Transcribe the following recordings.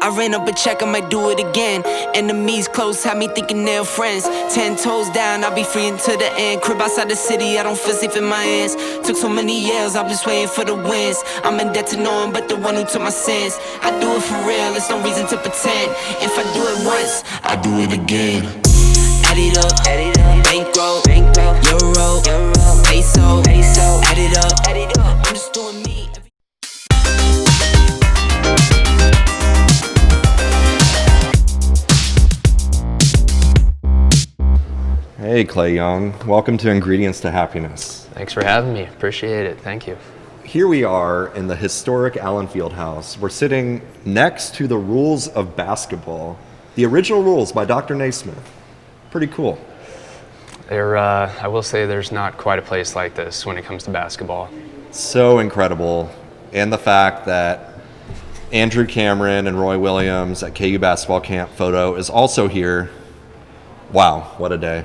I ran up a check, I might do it again. Enemies close, had me thinking they're friends. 10 toes down, I'll be free until the end. Crib outside the city, I don't feel safe in my hands. Took so many years, I'm just waiting for the wins. I'm in debt to no one but the one who took my sins. I do it for real, there's no reason to pretend. If I do it once, I do it again. Add it up, bankroll, euro, peso, add it up, I'm just doing me. Hey Clay Young, welcome to Ingredients to Happiness. Thanks for having me, appreciate it, thank you. Here we are in the historic Allen Fieldhouse. We're sitting next to the rules of basketball, the original rules by Dr. Naismith. Pretty cool. I will say there's not quite a place like this when it comes to basketball. So incredible. And the fact that Andrew Cameron and Roy Williams at KU Basketball Camp photo is also here. Wow, what a day.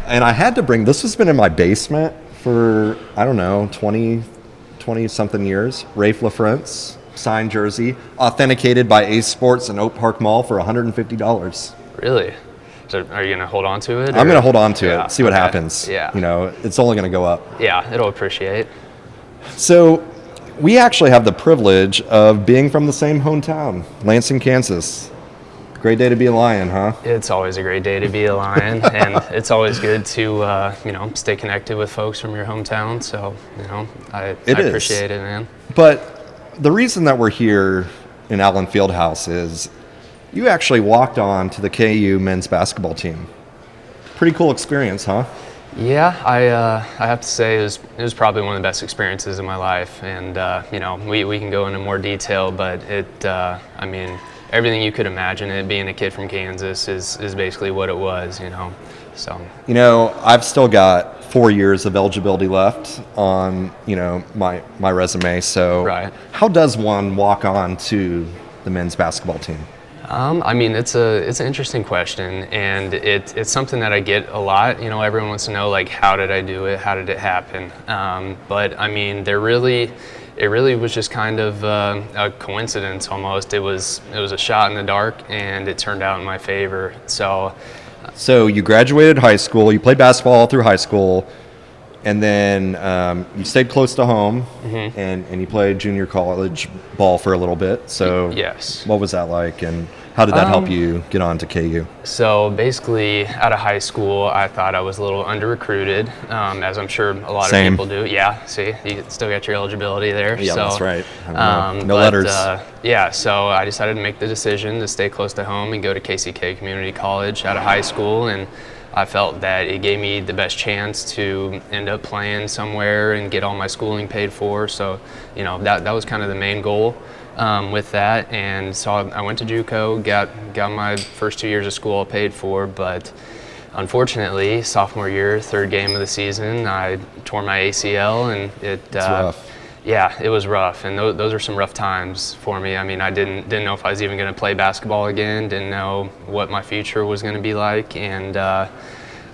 And I had to bring, this has been in my basement for, I don't know, 20 something years. Rafe LaFrance, signed jersey, authenticated by Ace Sports in Oak Park Mall for $150. Really? So are you going to hold on to it? I'm going to hold on to it, see what happens. Yeah. You know, it's only going to go up. Yeah, it'll appreciate. So we actually have the privilege of being from the same hometown, Lansing, Kansas. Great day to be a Lion, huh? It's always a great day to be a Lion, and it's always good to, stay connected with folks from your hometown. So, I appreciate it, man. But the reason that we're here in Allen Fieldhouse is you actually walked on to the KU men's basketball team. Pretty cool experience, huh? Yeah, I have to say it was probably one of the best experiences of my life, and we can go into more detail, but everything you could imagine it, being a kid from Kansas is basically what it was, so. I've still got 4 years of eligibility left on, my resume. So right. How does one walk on to the men's basketball team? It's an interesting question, and it's something that I get a lot. Everyone wants to know, like, how did I do it? How did it happen? It really was just kind of a coincidence almost. It was a shot in the dark, and it turned out in my favor. So you graduated high school, you played basketball all through high school, and then you stayed close to home, mm-hmm. and you played junior college ball for a little bit. So yes. What was that like, and how did that help you get on to KU? So basically, out of high school, I thought I was a little under-recruited, as I'm sure a lot of people do. Yeah, see, you still got your eligibility there. Yeah, so, that's right. No letters. So I decided to make the decision to stay close to home and go to KCK Community College out of high school, and I felt that it gave me the best chance to end up playing somewhere and get all my schooling paid for. So, that was kind of the main goal with that. And so I went to JUCO, got my first 2 years of school paid for, but unfortunately, sophomore year, third game of the season, I tore my ACL, and it's rough. Yeah, it was rough, and those are some rough times for me. I didn't know if I was even going to play basketball again, didn't know what my future was going to be like, and I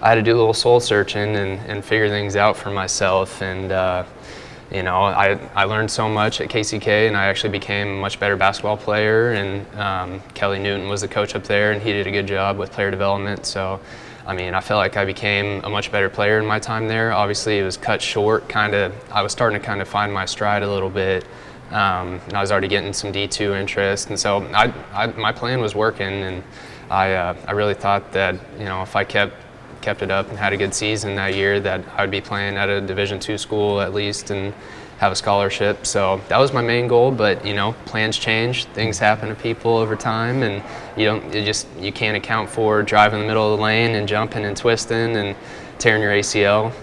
had to do a little soul searching and figure things out for myself, and I learned so much at KCK, and I actually became a much better basketball player, and Kelly Newton was the coach up there, and he did a good job with player development, so I felt like I became a much better player in my time there. Obviously, it was cut short, I was starting to kind of find my stride a little bit, and I was already getting some D2 interest, and so my plan was working, and I really thought that, if I kept it up and had a good season that year, that I would be playing at a Division II school at least and have a scholarship. So that was my main goal, but plans change, things happen to people over time, and you can't account for driving in the middle of the lane and jumping and twisting and tearing your ACL.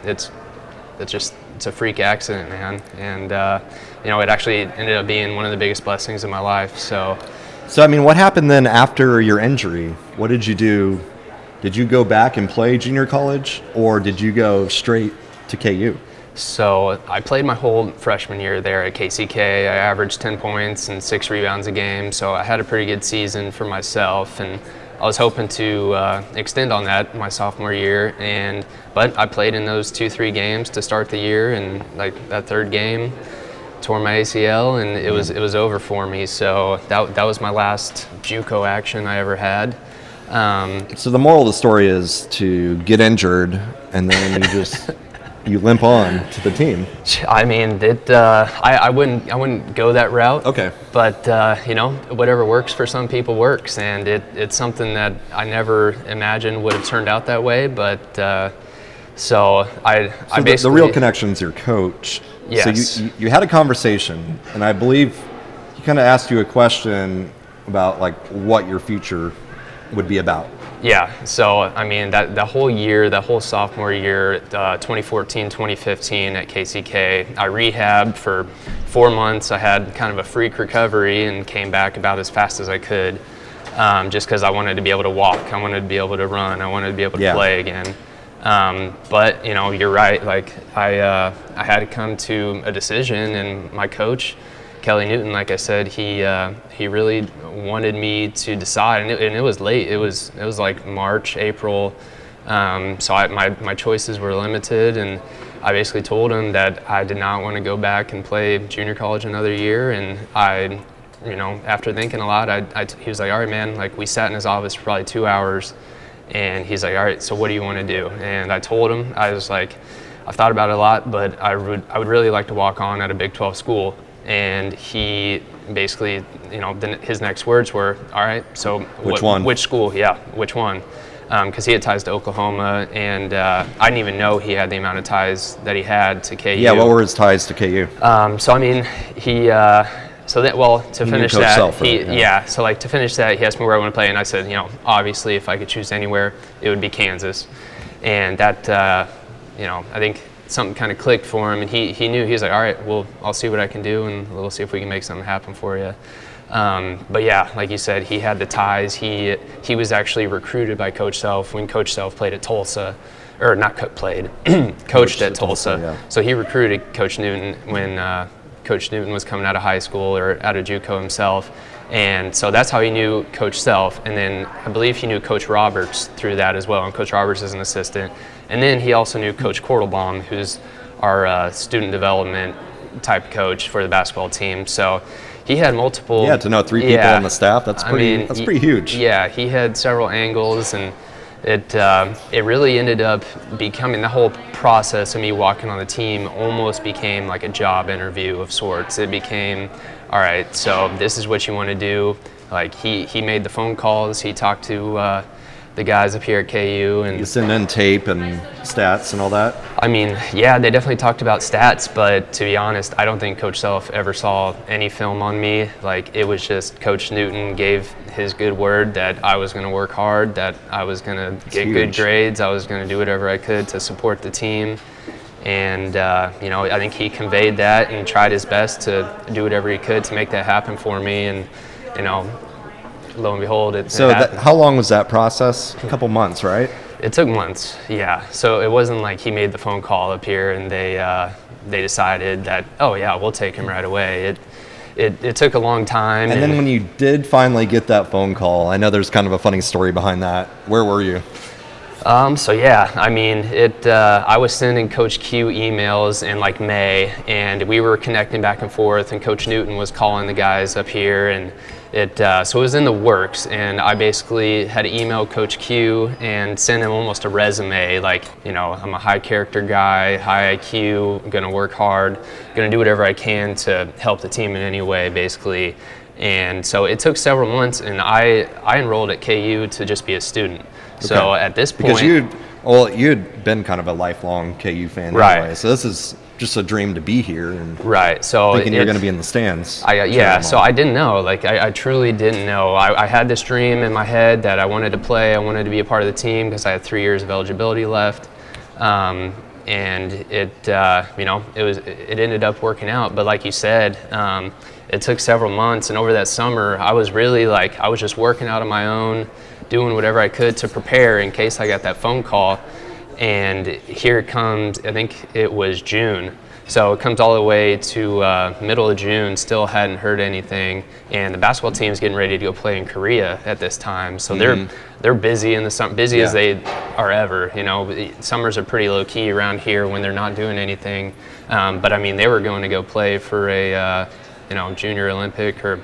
It's a freak accident, man, and it actually ended up being one of the biggest blessings of my life. So what happened then after your injury? What did you do? Did you go back and play junior college, or did you go straight to KU? So I played my whole freshman year there at KCK. I averaged 10 points and 6 rebounds a game, so I had a pretty good season for myself, and I was hoping to extend on that my sophomore year, but I played in those 2-3 games to start the year, and like that third game tore my ACL, and it was over for me. So that was my last JUCO action I ever had. So the moral of the story is to get injured and then you limp on to the team. I mean, I wouldn't go that route. Okay. But whatever works for some people works, and it's something that I never imagined would have turned out that way. But so basically, the real connection's your coach. Yes. So you had a conversation, and I believe he kind of asked you a question about like what your future would be about. Yeah, so I mean that whole sophomore year, 2014, 2015 at KCK, I rehabbed for 4 months. I had kind of a freak recovery and came back about as fast as I could, just because I wanted to be able to walk, I wanted to be able to run, I wanted to be able to play again. But you're right. Like I had to come to a decision, and my coach, Kelly Newton, like I said, he really wanted me to decide, and it was late. It was like March, April, so my choices were limited, and I basically told him that I did not want to go back and play junior college another year. And after thinking a lot, he was like, "All right, man." Like, we sat in his office for probably 2 hours, and he's like, "All right, so what do you want to do?" And I told him, I was like, "I've thought about it a lot, but I would really like to walk on at a Big 12 school." And he basically, his next words were, "All right, so which one? Which school? Yeah, which one?" Because he had ties to Oklahoma, and I didn't even know he had the amount of ties that he had to KU. Yeah, what were his ties to KU? So I mean, to finish that, to finish that, he asked me where I want to play, and I said, obviously, if I could choose anywhere, it would be Kansas, and that, I think something kind of clicked for him, and he knew. He was like, "All right, well, I'll see what I can do, and we'll see if we can make something happen for you." But yeah, like you said, he had the ties. He was actually recruited by Coach Self when Coach Self played at Tulsa, or not played, coached at Tulsa. Yeah. So he recruited Coach Newton when Coach Newton was coming out of high school or out of JUCO himself. And so that's how he knew Coach Self. And then I believe he knew Coach Roberts through that as well. And Coach Roberts is an assistant. And then he also knew Coach Kortelbaum, who's our student development type coach for the basketball team. So he had multiple. Yeah, to know 3 people on the staff, that's pretty huge. Yeah, he had several angles, and it really ended up becoming, the whole process of me walking on the team almost became like a job interview of sorts. It became, all right, so this is what you want to do. Like he made the phone calls, he talked to the guys up here at KU, and you send in tape and stats and all that. I mean, yeah, they definitely talked about stats, but to be honest, I don't think Coach Self ever saw any film on me. Like, it was just Coach Newton gave his good word that I was going to work hard, that I was going to get good grades, I was going to do whatever I could to support the team. And, I think he conveyed that and tried his best to do whatever he could to make that happen for me. And, lo and behold, it happened. How long was that process? A couple months, right? It took months, yeah. So it wasn't like he made the phone call up here and they decided that, oh yeah, we'll take him right away. It took a long time. And then when you did finally get that phone call, I know there's kind of a funny story behind that. Where were you? So yeah, I mean, I was sending Coach Q emails in like May, and we were connecting back and forth, and Coach Newton was calling the guys up here, and so it was in the works, and I basically had to email Coach Q and send him almost a resume, like, I'm a high character guy, high IQ, gonna work hard, gonna do whatever I can to help the team in any way, basically. And so it took several months, and I enrolled at KU to just be a student. Okay. So at this point, because you'd been kind of a lifelong KU fan, right? Anyway, so this is just a dream to be here, and right. So thinking you're going to be in the stands. So I didn't know. Like I truly didn't know. I had this dream in my head that I wanted to play. I wanted to be a part of the team because I had 3 years of eligibility left, and it ended up working out. But like you said, it took several months, and over that summer, I was really I was just working out on my own, doing whatever I could to prepare in case I got that phone call. And here it comes, I think it was June. So it comes all the way to middle of June, still hadn't heard anything, and the basketball team's getting ready to go play in Korea at this time. So they're busy in the summer, busy as they are ever. You know, summers are pretty low key around here when they're not doing anything. But I mean, they were going to go play for a Junior Olympic, or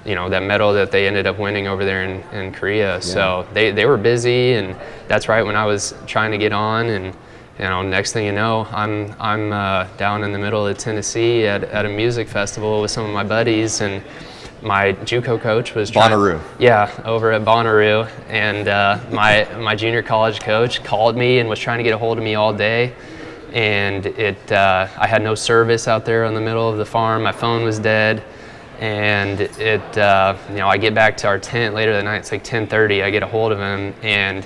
that medal that they ended up winning over there in Korea. Yeah. So they were busy, and that's right when I was trying to get on. And next thing you know, I'm down in the middle of Tennessee at a music festival with some of my buddies, and my JUCO coach was Bonnaroo. Over at Bonnaroo, and my junior college coach called me and was trying to get a hold of me all day. And I had no service out there in the middle of the farm. My phone was dead, and I get back to our tent later that night. It's like 10:30. I get a hold of him, and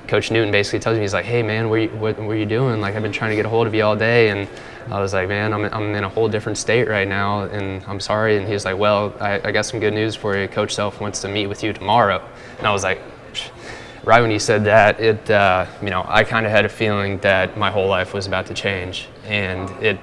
Coach Newton basically tells me, he's like, "Hey man, what were you doing? Like, I've been trying to get a hold of you all day." And I was like, "Man, I'm in a whole different state right now, and I'm sorry." And he was like, "Well, I got some good news for you. Coach Self wants to meet with you tomorrow." And I was like, right when he said that, I kind of had a feeling that my whole life was about to change, and it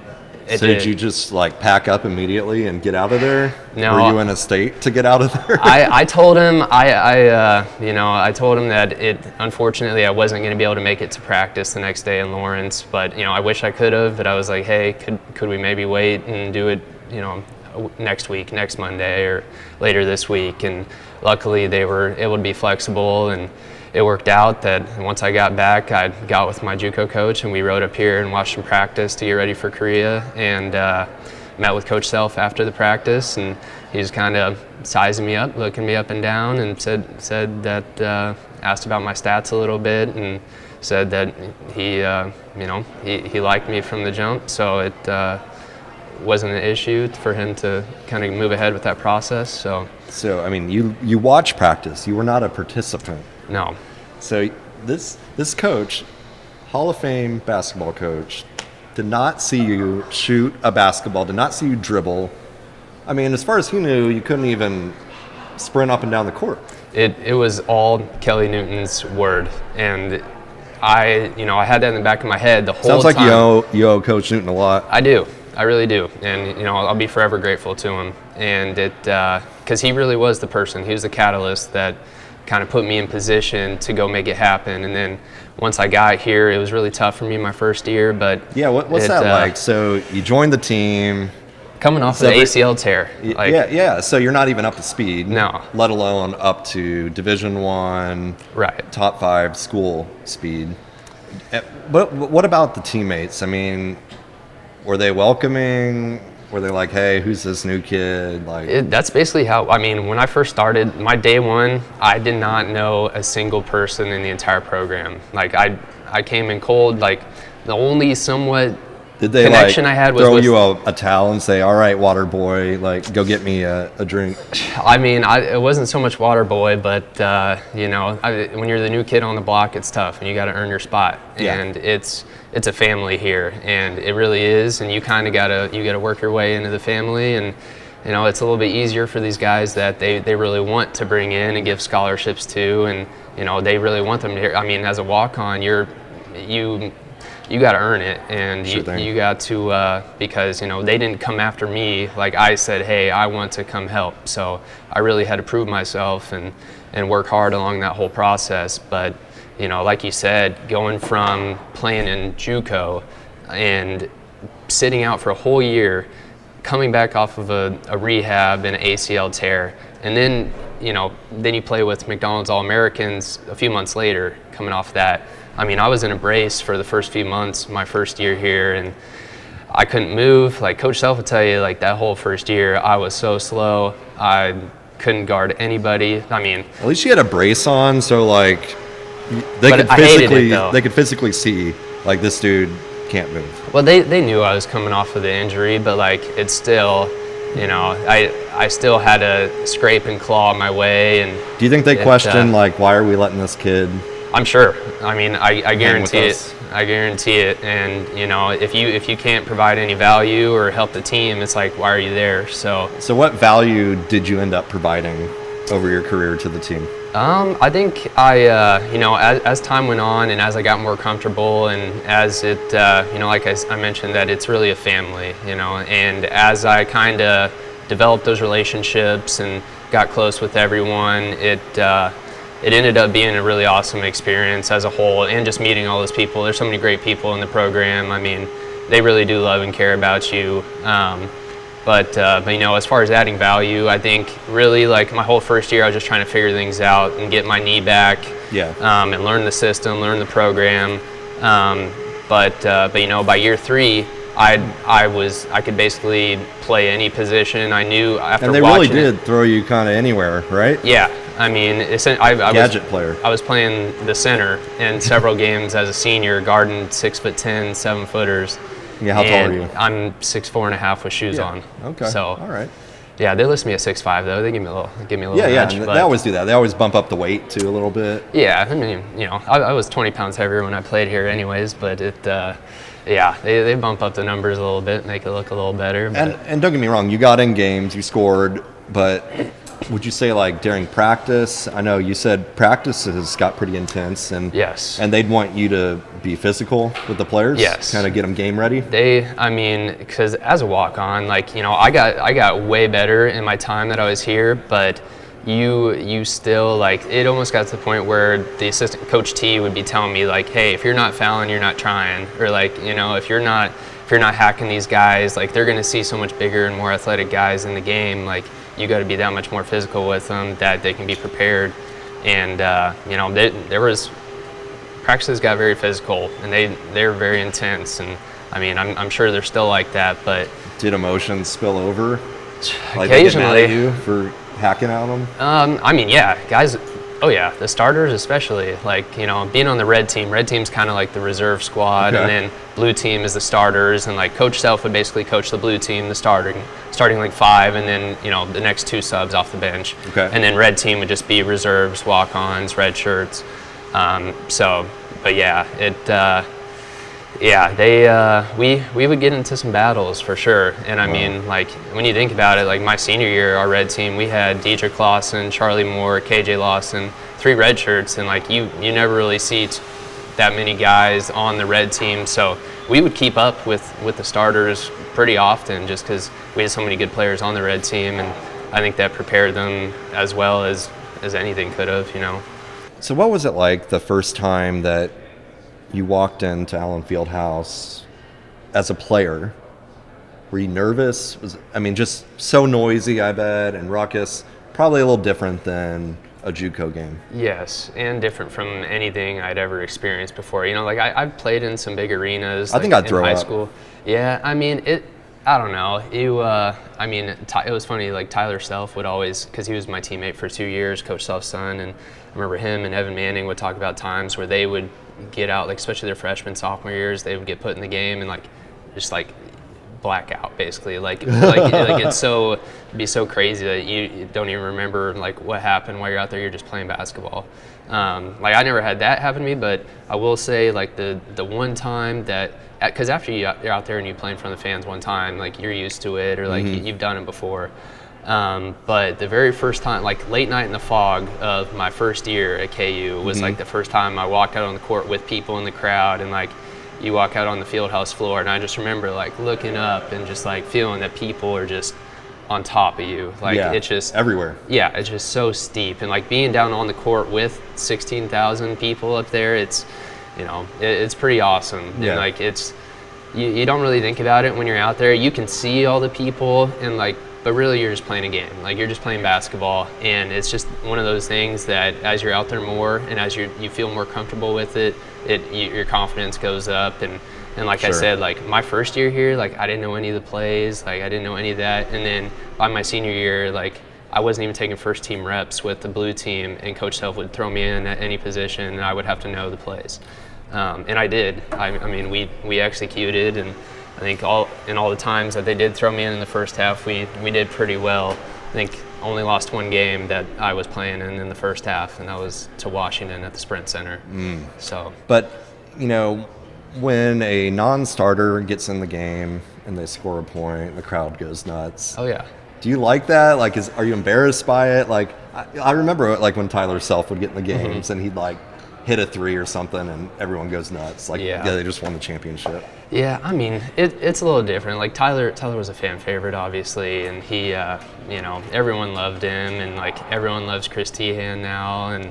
So did you just like pack up immediately and get out of there? No. Were you in a state to get out of there? I told him I told him that unfortunately I wasn't going to be able to make it to practice the next day in Lawrence, but I wish I could have. But I was like, hey, could we maybe wait and do it next week, next Monday, or later this week? And luckily they were able to be flexible, and it worked out that once I got back, I got with my JUCO coach, and we rode up here and watched some practice to get ready for Korea, and met with Coach Self after the practice, and he was kind of sizing me up, looking me up and down, and said that asked about my stats a little bit, and said that he liked me from the jump, so it wasn't an issue for him to kind of move ahead with that process. So I mean, you watch practice. You were not a participant. No. So this coach, Hall of Fame basketball coach, did not see you shoot a basketball, did not see you dribble. I mean, as far as he knew, you couldn't even sprint up and down the court. It was all Kelly Newton's word, and I had that in the back of my head the whole time. Sounds like you owe Coach Newton a lot. I do. I really do, and I'll be forever grateful to him. And because he really was the person. He was the catalyst that kind of put me in position to go make it happen. And then once I got here, it was really tough for me my first year. But yeah, what's that like? So you joined the team, coming off of the ACL tear. Yeah. So you're not even up to speed. No. Let alone up to Division I, right? Top 5 school speed. But what about the teammates? I mean, were they welcoming? Were they like, hey, who's this new kid? That's basically how, when I first started, my day one, I did not know a single person in the entire program. I came in cold, the only somewhat connection I had was throw you a towel and say, all right, water boy, go get me a drink? It wasn't so much water boy, but, when you're the new kid on the block, it's tough, and you got to earn your spot. Yeah. And it's a family here, and it really is, and you kind of gotta work your way into the family, and it's a little bit easier for these guys that they really want to bring in and give scholarships to, and they really want them to hear. As a walk-on, you got to earn it, and you got to because they didn't come after me. I said, hey, I want to come help, so I really had to prove myself and work hard along that whole process. But like you said, going from playing in JUCO and sitting out for a whole year, coming back off of a rehab and an ACL tear, and then you play with McDonald's All-Americans a few months later, coming off that. I was in a brace for the first few months, my first year here, and I couldn't move. Coach Self would tell you, that whole first year, I was so slow. I couldn't guard anybody. At least you had a brace on, so they could physically see this dude can't move. Well, they knew I was coming off of the injury, but it's still, I still had to scrape and claw my way. And do you think they question why are we letting this kid? I'm sure. I guarantee it. I guarantee it. And if you can't provide any value or help the team, it's why are you there? So what value did you end up providing over your career to the team? I think as time went on and as I got more comfortable and as it, like I mentioned, that it's really a family, and as I kind of developed those relationships and got close with everyone, it ended up being a really awesome experience as a whole, and just meeting all those people. There's so many great people in the program. I mean, they really do love and care about you. But as far as adding value, I think really like my whole first year, I was just trying to figure things out and get my knee back. Yeah. And learn the system, learn the program. But by year 3, I could basically play any position. I knew after watching. And they really did throw you kind of anywhere, right? Yeah. I mean, Gadget player. I was playing the center in several games as a senior, guarding 6'10", 7-footers. Yeah, how tall are you? I'm 6'4.5" with shoes on. Okay. So, all right. Yeah, they list me at 6'5" though. They give me a little Yeah, edge, and they always do that. They always bump up the weight too a little bit. Yeah, I mean, I was 20 pounds heavier when I played here, anyways. But they bump up the numbers a little bit, make it look a little better. But. And don't get me wrong, you got in games, you scored, but would you say like during practice? I know you said practices got pretty intense, and yes, and they'd want you to be physical with the players. Yes, kind of get them game ready. Because as a walk-on, I got way better in my time that I was here, but you still it almost got to the point where the assistant coach T would be telling me hey, if you're not fouling, you're not trying, or if you're not hacking these guys, they're going to see so much bigger and more athletic guys in the game, you got to be that much more physical with them that they can be prepared. And there was practices got very physical, and they're very intense, and I'm sure they're still like that. But did emotions spill over? Occasionally, they get mad at you for hacking at them? Yeah, guys. Oh yeah, the starters especially. Being on the red team. Red team's kind of like the reserve squad, okay. And then blue team is the starters. And Coach Self would basically coach the blue team, the starting 5, and then the next 2 subs off the bench. Okay. And then red team would just be reserves, walk-ons, red shirts. We would get into some battles for sure. And when you think about it, my senior year, our red team, we had Diedrich Lawson, Charlie Moore, KJ Lawson, 3 red shirts, and you never really see that many guys on the red team. So we would keep up with the starters pretty often, just because we had so many good players on the red team, and I think that prepared them as well as anything could have. So what was it like the first time that you walked into Allen Fieldhouse as a player? Were you nervous? Just so noisy, I bet, and raucous. Probably a little different than a JUCO game. Yes, and different from anything I'd ever experienced before. I've played in some big arenas. I think I'd throw in high up. School. Yeah, I don't know. It was funny. Tyler Self would always, because he was my teammate for 2 years, Coach Self's son, and I remember him and Evan Manning would talk about times where they would get out, especially their freshman, sophomore years, they would get put in the game and just black out basically. It'd be so crazy that you don't even remember what happened while you're out there. You're just playing basketball. I never had that happen to me, but I will say the one time that, because after you're out there and you play in front of the fans one time, you're used to it, or mm-hmm. you've done it before. But the very first time, late night in the fog of my first year at KU was mm-hmm. the first time I walked out on the court with people in the crowd, and you walk out on the field house floor, and I just remember looking up and just feeling that people are just on top of you. It's just everywhere. Yeah, it's just so steep, and being down on the court with 16,000 people up there, it's it's pretty awesome. Yeah. And you don't really think about it when you're out there. You can see all the people, and but really you're just playing a game. You're just playing basketball, and it's just one of those things that as you're out there more and as you feel more comfortable with it, your confidence goes up. And like Sure. I said, my first year here, I didn't know any of the plays, I didn't know any of that. And then by my senior year, I wasn't even taking first team reps with the blue team, and Coach Self would throw me in at any position, and I would have to know the plays. And I did. We executed, and I think all the times that they did throw me in the first half, we did pretty well. I think only lost one game that I was playing in the first half, and that was to Washington at the Sprint Center. So, but when a non-starter gets in the game and they score a point, the crowd goes nuts. Oh yeah. Do you like that? Like, are you embarrassed by it? Like, I remember like when Tyler Self would get in the games and he'd like hit a 3 or something, and everyone goes nuts. Like, yeah, they just won the championship. Yeah, I mean, it's a little different. Like Tyler was a fan favorite, obviously, and he, you know, everyone loved him, and like everyone loves Chris Tehan now, and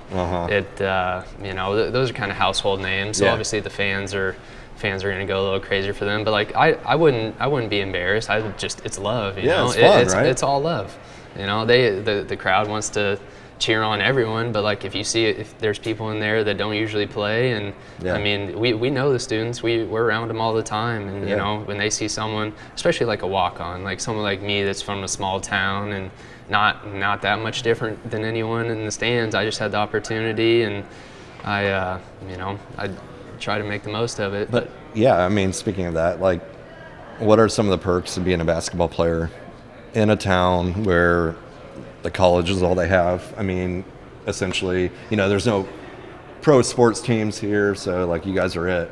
you know, those are kind of household names. So obviously the fans are going to go a little crazier for them. But like I wouldn't be embarrassed. I would just, it's love, you know. It's fun, right? It's all love. You know, the crowd wants to cheer on everyone, but like if there's people in there that don't usually play, and I mean we know the students, we're around them all the time, and you know, when they see someone, especially like a walk-on, like someone like me that's from a small town and not that much different than anyone in the stands, I just had the opportunity, and I you know, I try to make the most of it. But yeah, I mean, speaking of that, like, what are some of the perks of being a basketball player in a town where the college is all they have? I mean, essentially, you know, there's no pro sports teams here, so like you guys are it.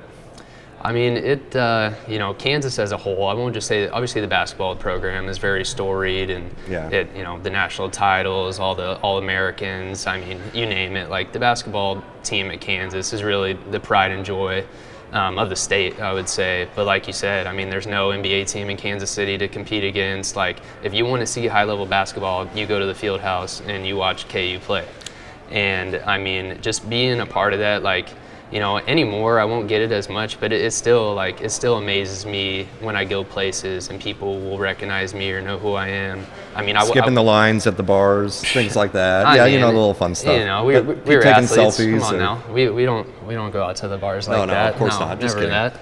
I mean, you know, Kansas as a whole, I won't just say that, obviously the basketball program is very storied, and it, you know, the national titles, all the All-Americans, I mean, you name it. Like the basketball team at Kansas is really the pride and joy of the state, I would say. But like you said, I mean, there's no NBA team in Kansas City to compete against. Like, if you want to see high-level basketball, you go to the field house and you watch KU play. And I mean, just being a part of that, like, you know, anymore I won't get it as much, but it still amazes me when I go places and people will recognize me or know who I am. I mean, skipping the lines at the bars, things like that. Yeah, you know, the little fun stuff. You know, we're taking athletes. selfies. Come on now, we don't go out to the bars like that. No, of course not. Just never kidding. that.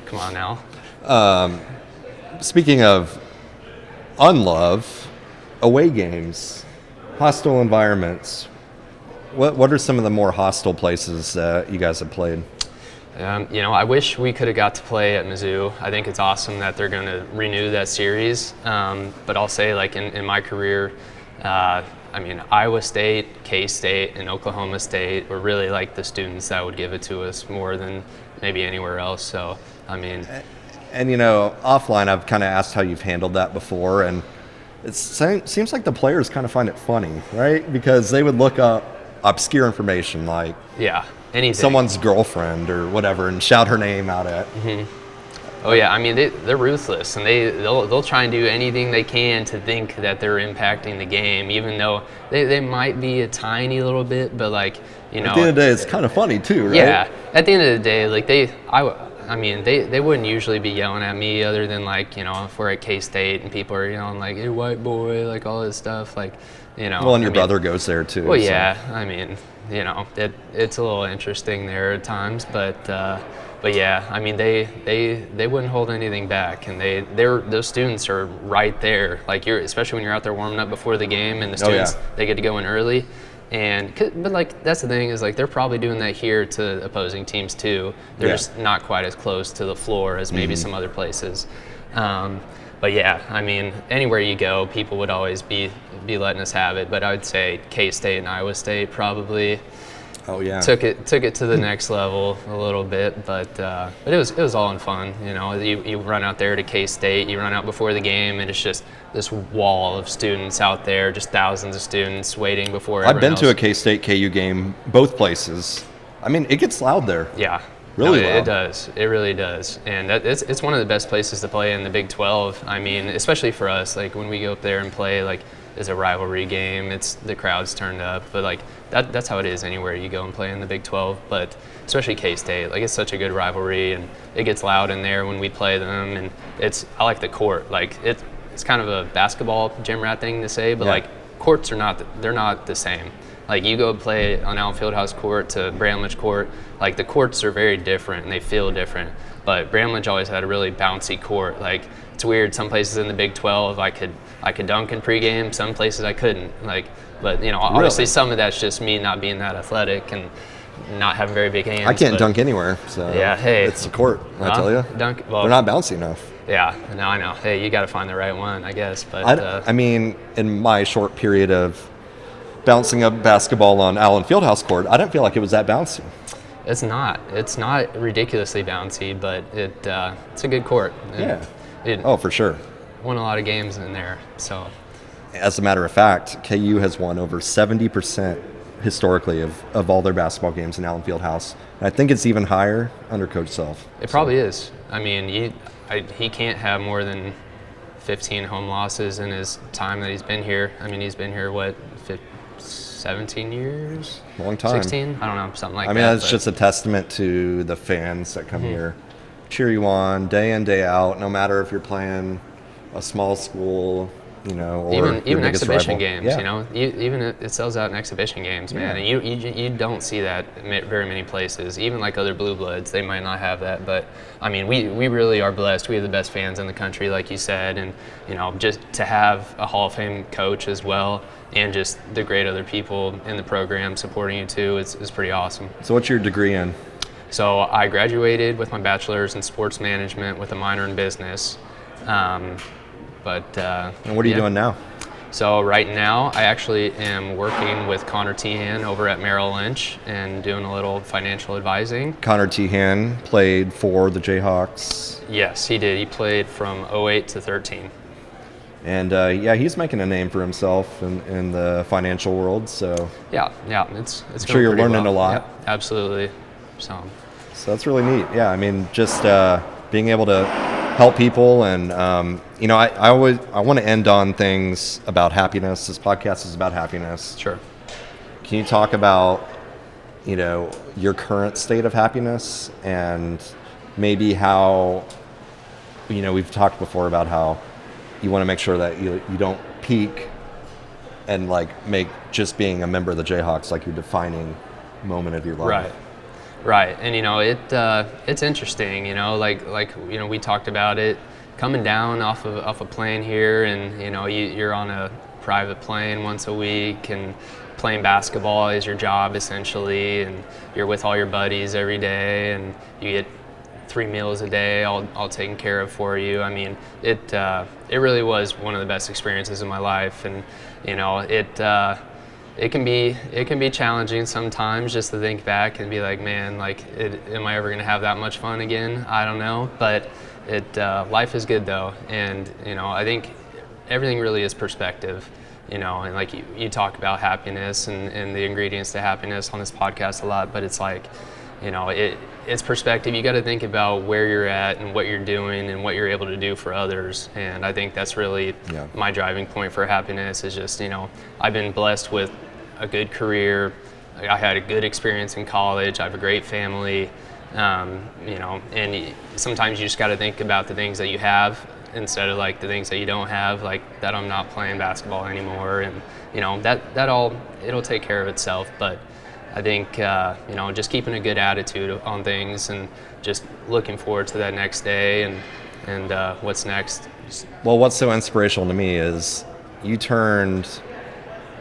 Come on now. Speaking of unlove, away games, hostile environments. What are some of the more hostile places that you guys have played? You know, I wish we could have got to play at Mizzou. I think it's awesome that they're going to renew that series. But I'll say, like, in my career, I mean, Iowa State, K-State, and Oklahoma State were really like the students that would give it to us more than maybe anywhere else. So, I mean. And you know, offline, I've kind of asked how you've handled that before, and it seems like the players kind of find it funny, right? Because they would look up obscure information like anything, someone's girlfriend or whatever, and shout her name out at. Oh yeah, I mean they're ruthless, and they'll try and do anything they can to think that they're impacting the game, even though they might be a tiny little bit, but like, you know, at the end of the day, it's kind of funny too, right? Yeah, at the end of the day, like I mean, they wouldn't usually be yelling at me, other than like, you know, if we're at K-State and people are yelling like, "Hey, white boy," like all this stuff, like, you know. Well, and your brother goes there too. Well, yeah, I mean, you know, it's a little interesting there at times, but yeah, I mean, they wouldn't hold anything back, and those students are right there, like especially when you're out there warming up before the game, and the students they get to go in early. But like, that's the thing, is like they're probably doing that here to opposing teams too. They're just not quite as close to the floor as maybe some other places. But yeah, I mean, anywhere you go, people would always be letting us have it. But I would say K-State and Iowa State probably took it to the next level a little bit. But it was all in fun. You know, you run out there to K-State, you run out before the game, and it's just this wall of students out there, just thousands of students waiting before. I've been to a K-State KU game, both places. I mean, it gets loud there. Yeah. Really no, loud. It does. It really does. And it's one of the best places to play in the Big 12. I mean, especially for us, like when we go up there and play, like, it's a rivalry game, it's the crowd's turned up, but like that's how it is anywhere you go and play in the Big 12. But especially K-State, like, it's such a good rivalry, and it gets loud in there when we play them. And I like the court. Like, it's kind of a basketball gym rat thing to say, but like, courts are not the same. Like, you go play on Allen Fieldhouse court to Bramlage court, like, the courts are very different and they feel different. But Bramlage always had a really bouncy court. Like, it's weird, some places in the Big 12 I could dunk in pregame, some places I couldn't. Like, but you know, obviously some of that's just me not being that athletic and not having very big hands. I can't dunk anywhere, so yeah, hey, it's the court, I tell you. Well, they're not bouncy enough. Yeah, no, I know. Hey, you got to find the right one, I guess. But I mean, in my short period of bouncing up basketball on Allen Fieldhouse court, I didn't feel like it was that bouncy. It's not. It's not ridiculously bouncy, but it's a good court. Oh, for sure. Won a lot of games in there, so. as a matter of fact, KU has won over 70% historically of all their basketball games in Allen Fieldhouse. And I think it's even higher under Coach Self. It probably is. I mean, he can't have more than 15 home losses in his time that he's been here. I mean, he's been here, 17 years? Long time. 16? I don't know, something like that. I mean, that's just a testament to the fans that come here, cheer you on day in, day out, no matter if you're playing a small school, or even exhibition rival. games, Yeah. even it sells out in exhibition games, man. Yeah. And you don't see that very many places. Even like other blue bloods, they might not have that. But I mean, we really are blessed. We have the best fans in the country, like you said, and just to have a Hall of Fame coach as well, and just the great other people in the program supporting you too, is pretty awesome. So what's your degree in? So I graduated with my bachelor's in sports management with a minor in business. And what are you doing now? So right now, I actually am working with Connor Tehan over at Merrill Lynch and doing a little financial advising. Connor Tehan played for the Jayhawks. Yes, he did. He played from 08 to 13. And he's making a name for himself in the financial world. So yeah, it's I'm sure you're learning a lot. Yep, absolutely. So that's really neat. Yeah, I mean, just being able to help people, and I want to end on things about happiness. This podcast is about happiness. Sure. Can you talk about your current state of happiness, and maybe how we've talked before about how you want to make sure that you don't peak and make just being a member of the Jayhawks like your defining moment of your life. Right, and it's interesting. We talked about it coming down off a plane here, and you're on a private plane once a week, and playing basketball is your job essentially, and you're with all your buddies every day, and you get 3 meals a day all taken care of for you. I mean, it really was one of the best experiences in my life, and it can be challenging sometimes just to think back and be like, man, am I ever going to have that much fun again? I don't know, but life is good though, and I think everything really is perspective, and like you talk about happiness and the ingredients to happiness on this podcast a lot, but it's like, it's perspective. You got to think about where you're at and what you're doing and what you're able to do for others. And I think that's really my driving point for happiness is just, I've been blessed with a good career. I had a good experience in college. I have a great family, and sometimes you just got to think about the things that you have instead of the things that you don't have, that I'm not playing basketball anymore. And, it'll take care of itself. But I think, just keeping a good attitude on things and just looking forward to that next day and what's next. Well, what's so inspirational to me is you turned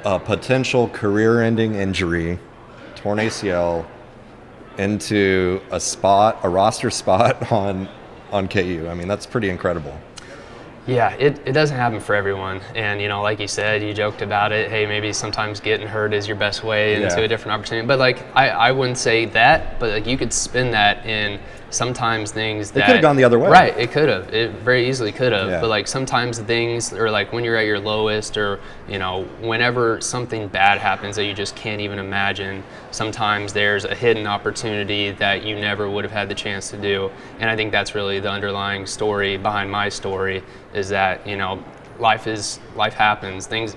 a potential career-ending injury, torn ACL, into a roster spot on KU. I mean, that's pretty incredible. Yeah, it doesn't happen for everyone. And, like you said, you joked about it. Hey, maybe sometimes getting hurt is your best way into a different opportunity. But, I wouldn't say that, but, you could spin that in sometimes things that... It could have gone the other way. Right, it could have. It very easily could have. Yeah. But, sometimes things, or, when you're at your lowest, or, whenever something bad happens that you just can't even imagine, sometimes there's a hidden opportunity that you never would have had the chance to do. And I think that's really the underlying story behind my story, is that, life happens. Things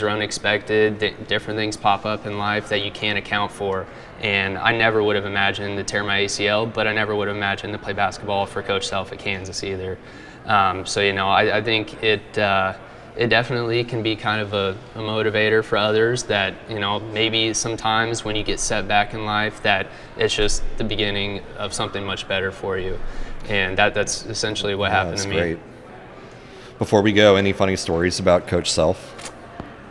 are unexpected. Different things pop up in life that you can't account for. And I never would have imagined to tear my ACL, but I never would have imagined to play basketball for Coach Self at Kansas either. I think it definitely can be kind of a motivator for others that, maybe sometimes when you get set back in life, that it's just the beginning of something much better for you. And that's essentially what happened to me. Great. Before we go, any funny stories about Coach Self?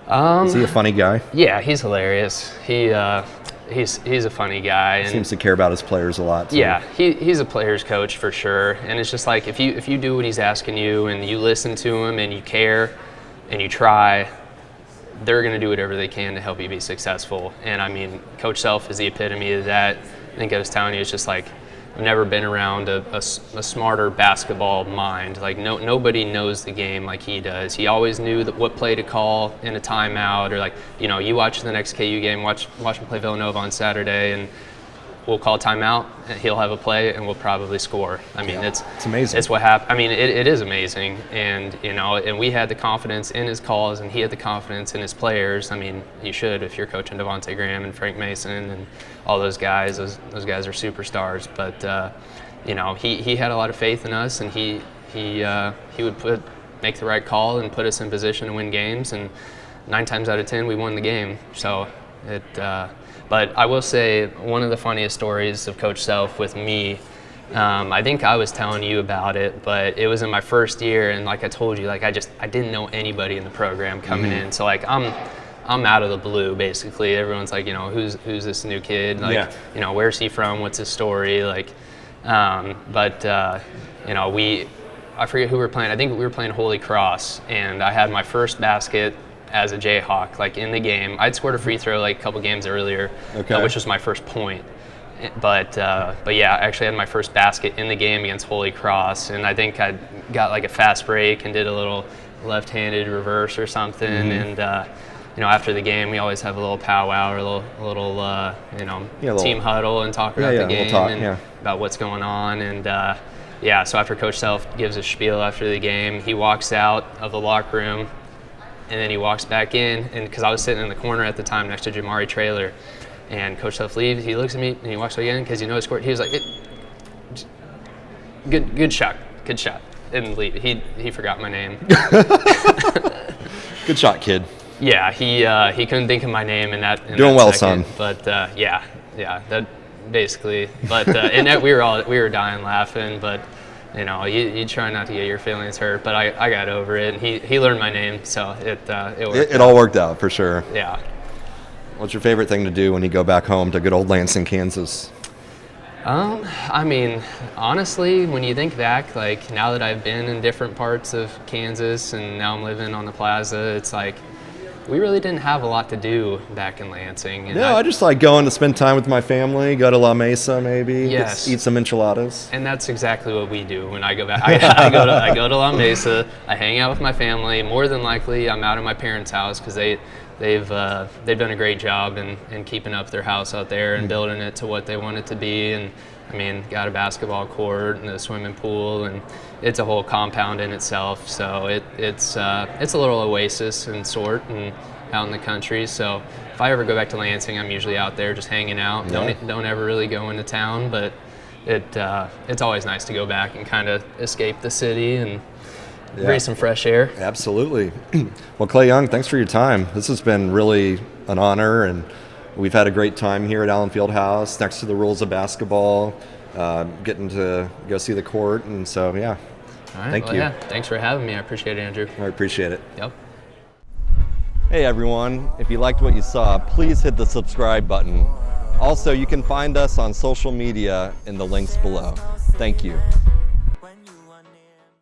Is he a funny guy? Yeah, he's hilarious. He's a funny guy. And seems to care about his players a lot too. Yeah, he's a player's coach for sure. And it's just like if you do what he's asking you and you listen to him and you care and you try, they're going to do whatever they can to help you be successful. And I mean, Coach Self is the epitome of that. I think I was telling you, it's just like I've never been around a smarter basketball mind. Like nobody knows the game like he does. He always knew what play to call in a timeout, or like, you watch the next KU game, watch him play Villanova on Saturday, and we'll call timeout, and he'll have a play, and we'll probably score. I mean, it's amazing. It's what happened. I mean, it is amazing, and and we had the confidence in his calls, and he had the confidence in his players. I mean, you should if you're coaching Devontae Graham and Frank Mason and all those guys. Those guys are superstars. But he had a lot of faith in us, and he would make the right call and put us in position to win games. And 9 times out of 10, we won the game. So it. But I will say one of the funniest stories of Coach Self with me, I think I was telling you about it, but it was in my first year, and like I told you, like I didn't know anybody in the program coming in. So like I'm out of the blue basically. Everyone's like, who's this new kid? Like, where's he from? What's his story? Like, I forget who we were playing. I think we were playing Holy Cross, and I had my first basket as a Jayhawk, like in the game. I'd scored a free throw like a couple games earlier, which was my first point. But yeah, I actually had my first basket in the game against Holy Cross, and I think I got like a fast break and did a little left-handed reverse or something. And after the game, we always have a little powwow or a little team huddle and talk about the game and about what's going on. And so after Coach Self gives a spiel after the game, he walks out of the locker room. And then he walks back in, and because I was sitting in the corner at the time next to Jamari Traylor, and Coach Self leaves, he looks at me and he walks back in because he scored. He was like, "Good shot, and leave. He forgot my name. Good shot, kid. Yeah, he couldn't think of my name in that. Doing well, son. But yeah, that basically. But and that we were dying laughing, but. You try not to get your feelings hurt, but I got over it. And he learned my name, so it worked. It all worked out for sure. Yeah. What's your favorite thing to do when you go back home to good old Lansing, Kansas? I mean, honestly, when you think back, like now that I've been in different parts of Kansas and now I'm living on the plaza, it's like we really didn't have a lot to do back in Lansing. And I just like going to spend time with my family, go to La Mesa maybe, yes. Eat some enchiladas. And that's exactly what we do when I go back. I go to La Mesa, I hang out with my family. More than likely, I'm out at my parents' house because they've done a great job in keeping up their house out there and building it to what they want it to be. And I mean, got a basketball court and a swimming pool, and it's a whole compound in itself. So it's a little oasis in sort and out in the country. So if I ever go back to Lansing, I'm usually out there just hanging out. Yeah. Don't ever really go into town, but it's always nice to go back and kind of escape the city and breathe some fresh air. Absolutely. Well, Clay Young, thanks for your time. This has been really an honor, and we've had a great time here at Allen Fieldhouse, next to the rules of basketball, getting to go see the court, and so, yeah. All right, Thank you. Yeah, thanks for having me. I appreciate it, Andrew. I appreciate it. Yep. Hey, everyone. If you liked what you saw, please hit the subscribe button. Also, you can find us on social media in the links below. Thank you.